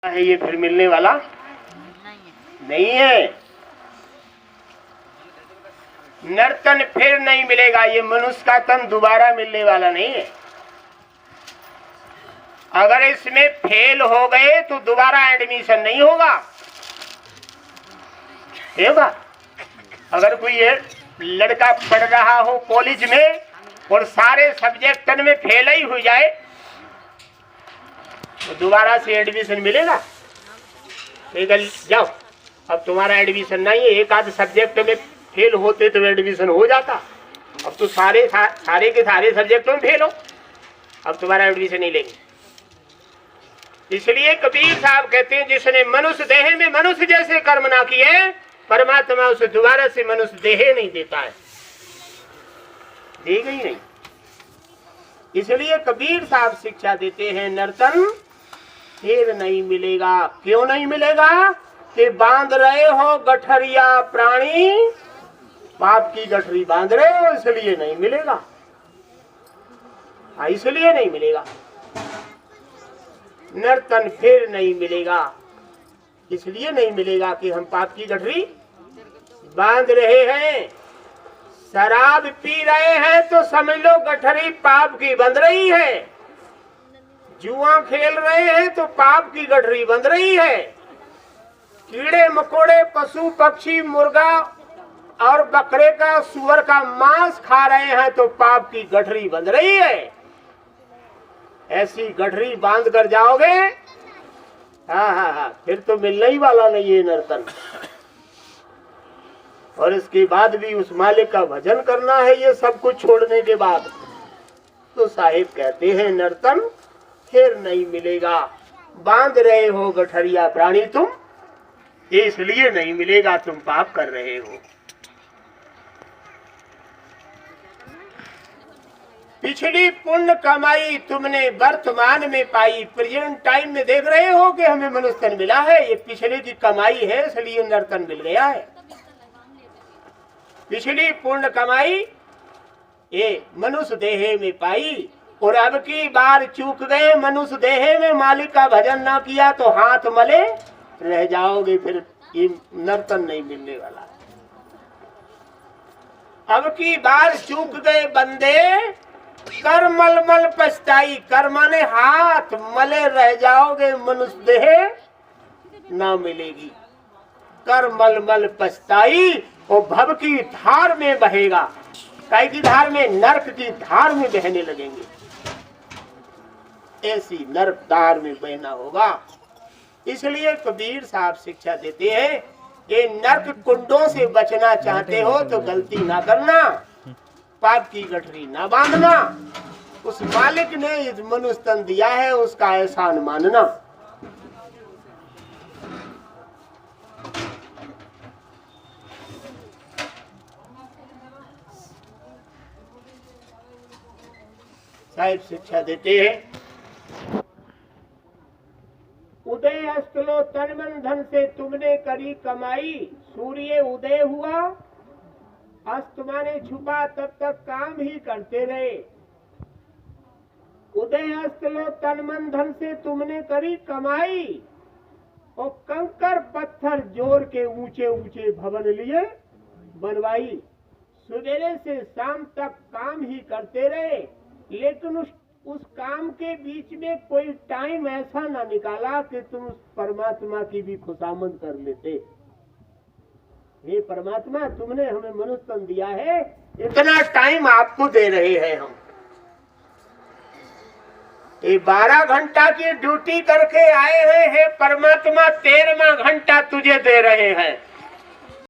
है ये फिर मिलने वाला नहीं है। नर्तन फिर नहीं मिलेगा। ये मनुष्य का तन दोबारा मिलने वाला नहीं है। अगर इसमें फेल हो गए तो दोबारा एडमिशन नहीं होगा। अगर कोई लड़का पढ़ रहा हो कॉलेज में और सारे सब्जेक्ट में फेल ही हो जाए तो दोबारा से एडमिशन मिलेगा? ठीक है, जाओ, अब तुम्हारा एडमिशन नहीं है। एक आध सब्जेक्ट में फेल होते तो एडमिशन हो जाता। अब तो सारे के सारे सब्जेक्टों में फेल हो, अब तुम्हारा एडमिशन नहीं लेंगे। इसलिए कबीर साहब कहते हैं जिसने मनुष्य देह में मनुष्य जैसे कर्म ना किए, परमात्मा उसे दोबारा से मनुष्य देह नहीं देता है, देगा ही नहीं। इसलिए कबीर साहब शिक्षा देते हैं नर्तन फिर नहीं मिलेगा। क्यों नहीं मिलेगा? कि बांध रहे हो गठरिया प्राणी, पाप की गठरी बांध रहे हो, इसलिए नहीं मिलेगा। इसलिए नहीं मिलेगा। नर्तन फिर नहीं मिलेगा। इसलिए नहीं मिलेगा कि हम पाप की गठरी बांध रहे हैं। शराब पी रहे हैं तो समझ लो गठरी पाप की बंध रही है। जुआ खेल रहे हैं तो पाप की गठरी बंध रही है। कीड़े मकोड़े पशु पक्षी मुर्गा और बकरे का सुअर का मांस खा रहे हैं तो पाप की गठरी बंध रही है। ऐसी गठरी बांध कर जाओगे, हाँ, फिर तो मिलने ही वाला नहीं है नर्तन। और इसके बाद भी उस मालिक का भजन करना है, ये सब कुछ छोड़ने के बाद। तो साहिब कहते हैं नर्तन फिर नहीं मिलेगा। बांध रहे हो गठरिया प्राणी तुम, इसलिए नहीं मिलेगा, तुम पाप कर रहे हो। पिछली पुण्य कमाई तुमने वर्तमान में पाई। प्रेजेंट टाइम में देख रहे हो कि हमें मनुष्य तन मिला है, ये पिछले की कमाई है, इसलिए नर्तन मिल गया है। पिछली पुण्य कमाई ये मनुष्य देह में पाई, और अब की बार चूक गए मनुष्य देह में, मालिक का भजन ना किया तो हाथ मले रह जाओगे। फिर ये नर्तन नहीं मिलने वाला। अब की बार चूक गए बंदे, कर मल मल पछताई। कर माने हाथ मले रह जाओगे, मनुष्य देह ना मिलेगी। कर मल मल पछताई, वो भव की धार में बहेगा। काय की धार में? नरक की धार में बहने लगेंगे। ऐसी नरक धार में बहना होगा। इसलिए कबीर साहब शिक्षा देते हैं कि नरक कुंडों से बचना चाहते हो तो गलती ना करना, पाप की गठरी ना बांधना। उस मालिक ने इस मनुष्य तन दिया है, उसका एहसान मानना। साहिब शिक्षा देते हैं उदय अस्त लो तन मन धन से तुमने करी कमाई। सूर्य उदय हुआ, अस्त माने छुपा, तब तक काम ही करते रहे। उदय अस्त लो तन मन धन से तुमने करी कमाई, और कंकर पत्थर जोड़ के ऊंचे ऊंचे भवन लिए बनवाई। सवेरे से शाम तक काम ही करते रहे, लेकिन उस काम के बीच में कोई टाइम ऐसा ना निकाला कि तुम उस परमात्मा की भी खुशामद कर लेते। हे परमात्मा, तुमने हमें मनुष्य तन दिया है, इतना टाइम आपको दे रहे हैं हम। ये 12 घंटा की ड्यूटी करके आए हैं, हे परमात्मा 13वां घंटा तुझे दे रहे हैं।